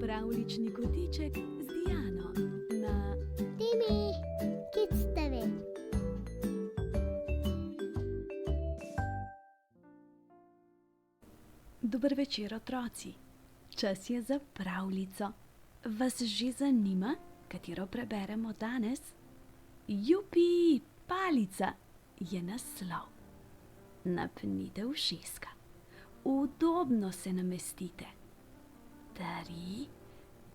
Pravljični kotiček z Diano na Timi, Kids TV. Dober večer, otroci. Čas je za pravljico. Vas že zanima, katero preberemo danes? Jupi, palica je naslov. Napnite ušeska. Udobno se namestite. 3,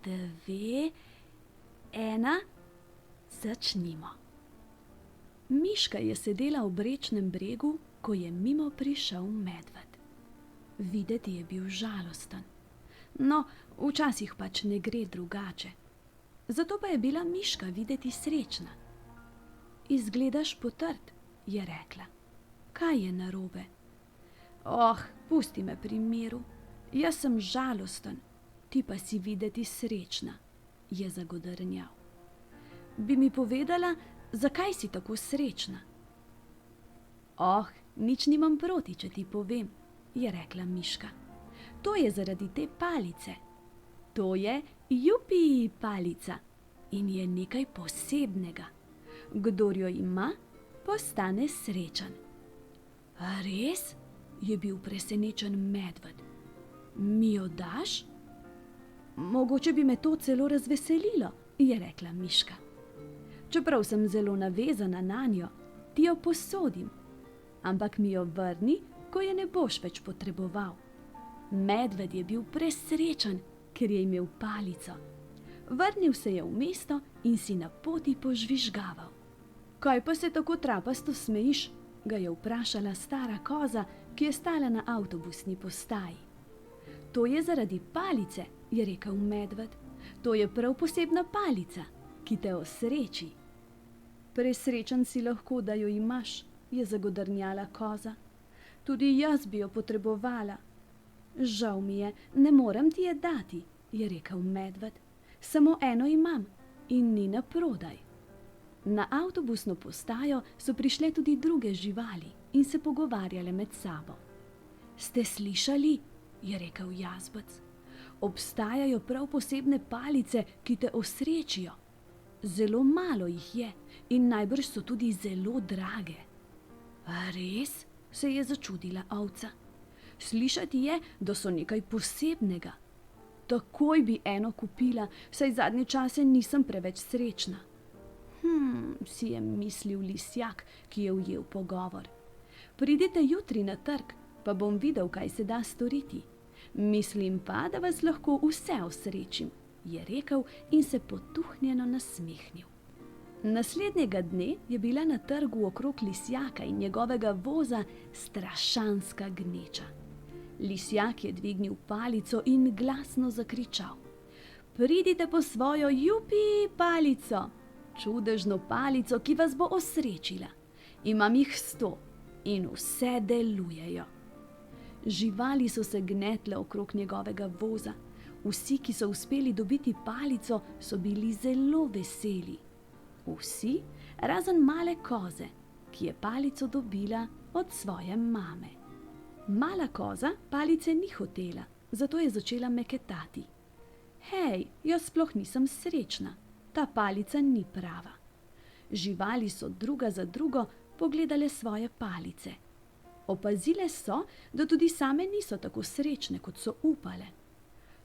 2, 1, začnimo. Miška je sedela ob rečnem bregu, ko je mimo prišel medved. Videti je bil žalosten. No, včasih pač ne gre drugače. Zato pa je bila Miška videti srečna. Izgledaš potrt, je rekla. Kaj je narobe? Oh, pusti me pri miru. Jaz sem žalosten, ti pa si videti srečna, je zagodrnjal. Bi mi povedala, zakaj si tako srečna? Oh, nič nimam proti, če ti povem, je rekla Miška. To je zaradi te palice. To je jupi palica in je nekaj posebnega. Kdor jo ima, postane srečen. A res? Je bil presenečen medved. Mi jo daš? Mogoče bi me to celo razveselilo, je rekla Miška. Čeprav sem zelo navezana nanjo, ti jo posodim, ampak mi jo vrni, ko je ne boš več potreboval. Medved je bil presrečen, ker je imel palico. Vrnil se je v mesto in si na poti požvižgaval. Kaj pa se tako trapasto smejiš? Ga je vprašala stara koza, ki je stala na avtobusni postaji. To je zaradi palice, je rekel medved. To je prav posebna palica, ki te osreči. Presrečen si lahko, da jo imaš, je zagodrnjala koza. Tudi jaz bi jo potrebovala. Žal mi je, ne morem ti je dati, je rekel medved. Samo eno imam in ni naprodaj. Na avtobusno postajo so prišle tudi druge živali in se pogovarjale med sabo. Ste slišali, je rekel jazbec. Obstajajo prav posebne palice, ki te osrečijo. Zelo malo jih je in najbrž so tudi zelo drage. A res? Se je začudila ovca. Slišati je, da so nekaj posebnega. Takoj bi eno kupila, saj zadnje čase nisem preveč srečna. Si je mislil lisjak, ki je ujel pogovor. Pridite jutri na trg, pa bom videl, kaj se da storiti. Mislim pa, da vas lahko vse osrečim, je rekel in se potuhnjeno nasmehnil. Naslednjega dne je bila na trgu okrog lisjaka in njegovega voza strašanska gneča. Lisjak je dvignil palico in glasno zakričal. Pridite po svojo jupi palico! Čudežno palico, ki vas bo osrečila. Imam jih 100 in vse delujejo. Živali so se gnetle okrog njegovega voza. Vsi, ki so uspeli dobiti palico, so bili zelo veseli. Vsi, razen male koze, ki je palico dobila od svoje mame. Mala koza palice ni hotela, zato je začela meketati. Hej, jaz sploh nisem srečna. Ta palica ni prava. Živali so druga za drugo pogledale svoje palice. Opazile so, da tudi same niso tako srečne, kot so upale.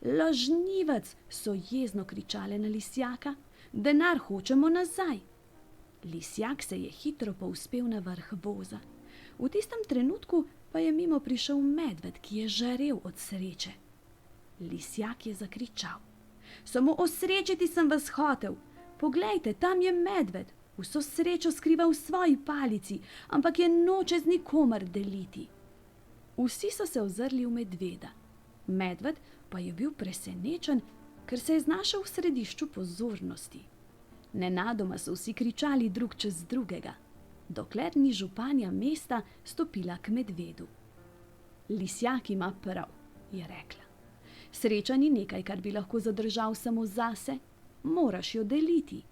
Lažnivec, so jezno kričale na lisjaka, denar hočemo nazaj. Lisjak se je hitro povzpel na vrh voza. V tistem trenutku pa je mimo prišel medved, ki je žarel od sreče. Lisjak je zakričal. Samo osrečiti sem vas hotel. Poglejte, tam je medved. Vso srečo skriva v svoji palici, ampak je noče z nikomer deliti. Vsi so se ozrli v medveda. Medved pa je bil presenečen, ker se je znašel v središču pozornosti. Nenadoma so vsi kričali drug čez drugega, dokler ni županja mesta stopila k medvedu. Lisjak ima prav, je rekla. Sreča ni nekaj, kar bi lahko zadržal samo zase, moraš jo deliti.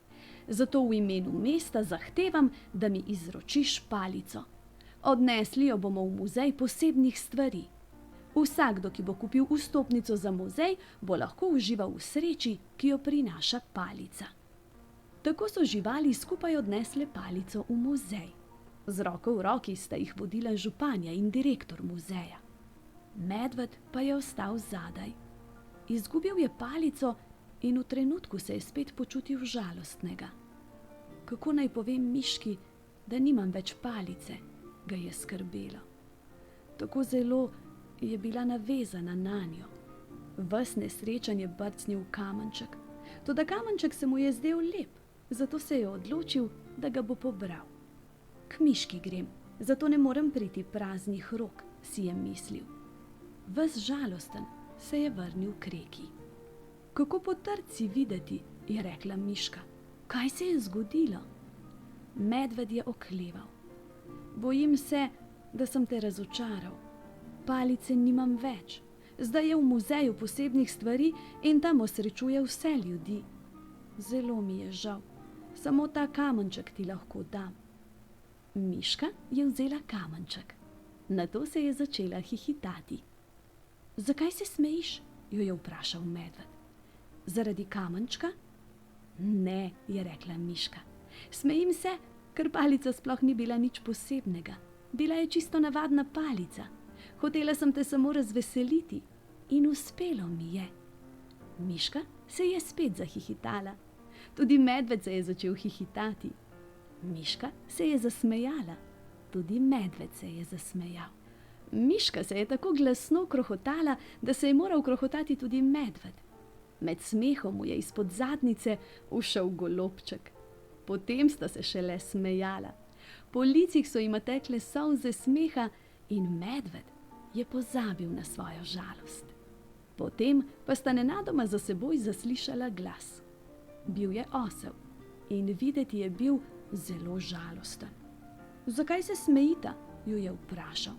Zato v imenu mesta zahtevam, da mi izročiš palico. Odnesli jo bomo v muzej posebnih stvari. Vsakdo, ki bo kupil vstopnico za muzej, bo lahko užival v sreči, ki jo prinaša palica. Tako so živali skupaj odnesle palico v muzej. Z roko v roki sta jih vodila županja in direktor muzeja. Medved pa je ostal zadaj. Izgubil je palico in v trenutku se je spet počutil žalostnega. Kako naj povem miški, da nimam več palice, ga je skrbelo. Tako zelo je bila navezana nanjo. Ves nesrečen je brcnil v kamenček, toda kamenček se mu je zdel lep, zato se je odločil, da ga bo pobral. K miški grem, zato ne morem priti praznih rok, si je mislil. Ves žalosten se je vrnil k reki. Kako potrt si videti, je rekla miška. Kaj se je zgodilo? Medved je okleval. Bojim se, da sem te razočaral. Palice nimam več. Zdaj je v muzeju posebnih stvari in tam osrečuje vse ljudi. Zelo mi je žal. Samo ta kamenček ti lahko dam. Miška je vzela kamenček. Nato se je začela hihitati. Zakaj se smejiš? Jo je vprašal medved. Zaradi kamenčka? Ne, je rekla miška. Smejim se, ker palica sploh ni bila nič posebnega. Bila je čisto navadna palica. Hotela sem te samo razveseliti in uspelo mi je. Miška se je spet zahihitala. Tudi medved se je začel hihitati. Miška se je zasmejala. Tudi medved se je zasmejal. Miška se je tako glasno krohotala, da se je moral krohotati tudi medved. Med smehom mu je izpod zadnjice ušel golobček. Potem sta se šele smejala. Po licih so jima tekle solze smeha in medved je pozabil na svojo žalost. Potem pa sta nenadoma za seboj zaslišala glas. Bil je osel in videti je bil zelo žalosten. Zakaj se smejita? Jo je vprašal.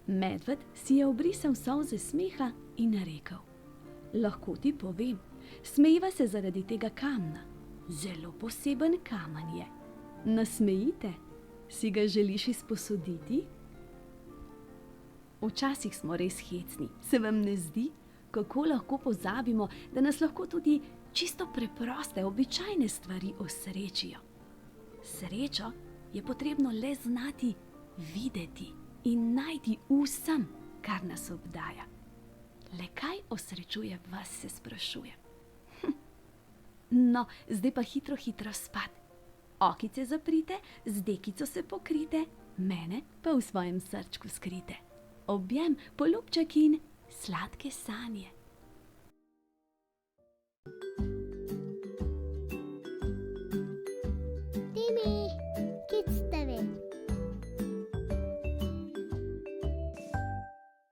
Medved si je obrisal solze smeha in rekel. Lahko ti povem, smejiva se zaradi tega kamna. Zelo poseben kamen je. Nasmejite, si ga želiš izposoditi? Včasih smo res hecni, se vam ne zdi, kako lahko pozabimo, da nas lahko tudi čisto preproste, običajne stvari osrečijo. Srečo je potrebno le znati videti in najti vsem, kar nas obdaja. Le kaj osrečuje vas, se sprašujem. No, zdaj pa hitro spat. Okice zaprite, z dekico se pokrite, mene pa v svojem srčku skrite. Objem, poljubček in sladke sanje.